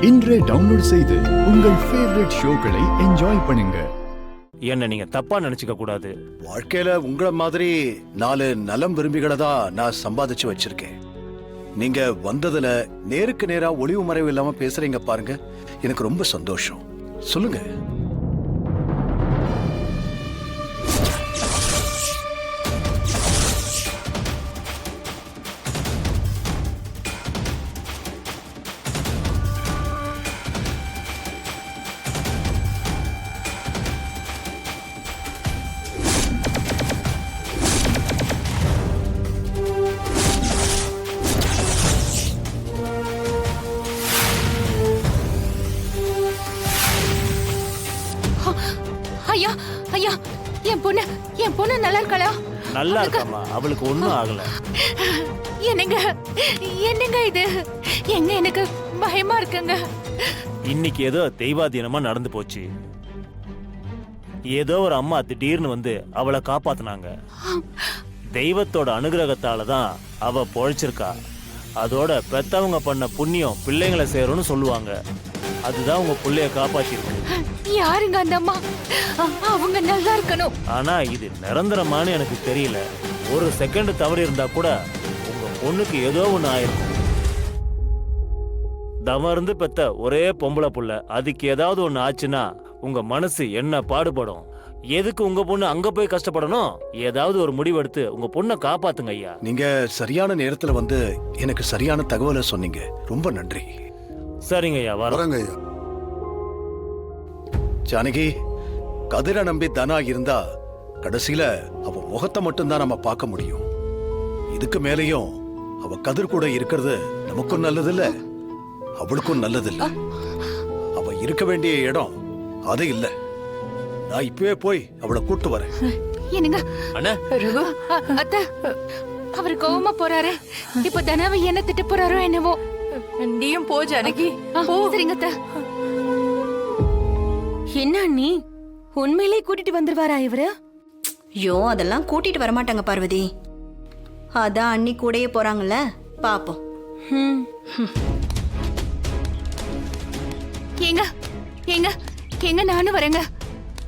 இன்றே டவுன்லோட் செய்து உங்கள் ஃபேவரட் ஷோக்களை என்ஜாய் பண்ணுங்க. என்ன நீங்க தப்பா நினைச்சுக்க கூடாது. வாழ்க்கையில உங்களை மாதிரி 4 நலம் விரும்பிகளை தான் நான் சம்பாதிச்சு வச்சிருக்கேன். நீங்க வந்ததுல நேருக்கு நேரா ஒளிவு மறைவு இல்லாம பேசுறீங்க பாருங்க, எனக்கு ரொம்ப சந்தோஷம். சொல்லுங்க. ஐயா ஐயா, என் பொண்ணு நல்லா இருக்காளா? நல்லா இருக்காமா, அவளுக்கு ஒண்ணும் ஆகல. என்னங்க என்னங்க இது? எங்க எனக்கு பயமா இருக்குங்க. இன்னைக்கு ஏதோ தெய்வாதீனமா நடந்து போச்சு. ஏதோ ஒரு அம்மா திடீர்னு வந்து அவளை காப்பாத்துனாங்க. தெய்வத்தோட அனுகிரகத்தால தான் அவ பொழைச்சிருக்கா. அதோட பெத்தவங்க பண்ண புண்ணியம் பிள்ளைங்களை சேரும்னு சொல்லுவாங்க. அதுதான் உங்க பிள்ளைய காப்பாத்திருக்கு. யாருங்க அந்த அம்மா? அவங்க நல்லா இருக்கணும். ஆனா இது நிரந்தரமானு எனக்கு தெரியல. ஒரு செகண்ட் தவறி இருந்தா கூட உங்க பொண்ணுக்கு ஏதோ ஒண்ணு ஆயிருக்கும். தவம் இருந்து பெத்த ஒரே பொம்பளை புள்ள, அதுக்கு ஏதாவது ஒண்ணு ஆச்சுன்னா உங்க மனசு என்ன பாடுபடும்? எதுக்கு உங்க பொண்ணு அங்க போய் கஷ்டப்படணும்? ஏதாவது ஒரு முடிவெடுத்து உங்க பொண்ணை காப்பாத்துங்க ஐயா. நீங்க சரியான நேரத்துல வந்து எனக்கு சரியான தகவலை சொன்னீங்க. ரொம்ப நன்றி. சரிங்க ஐயா, வரங்க ஐயா. ஜானகி, கதிரை நம்பி தனா இருந்தா கடைசியில அவ முகத்தை மட்டும்தான் நம்ம பார்க்க முடியும். இதுக்கு மேலையும் அவ கதிர் கூட இருக்கிறது நமக்கும் நல்லது இல்ல, அவளுக்கும் நல்லது இல்ல. அவ இருக்க வேண்டிய இடம் அது இல்ல. நான் இப்பவே போய் அவளை கூட்டு வரேன். என்னங்க அண்ணா, ரகு அத்தை, அவர் கோவமா போறாரு. இப்ப தனாவை என்ன திட்ட போறாரோ என்னவோ. நீயும் போ ஜானகி, போ. சரிங்க அத்தை. என்ன நீ உண்மையிலே கூட்டிட்டு வந்துருவாரா இவரு? ஐயோ, அதெல்லாம் கூட்டிட்டு வரமாட்டாங்க பார்வதி. அதான் அண்ணி கூடயே போறாங்கல்ல, பாப்போம். ஏங்க ஏங்க ஏங்க நானும் வரேங்க.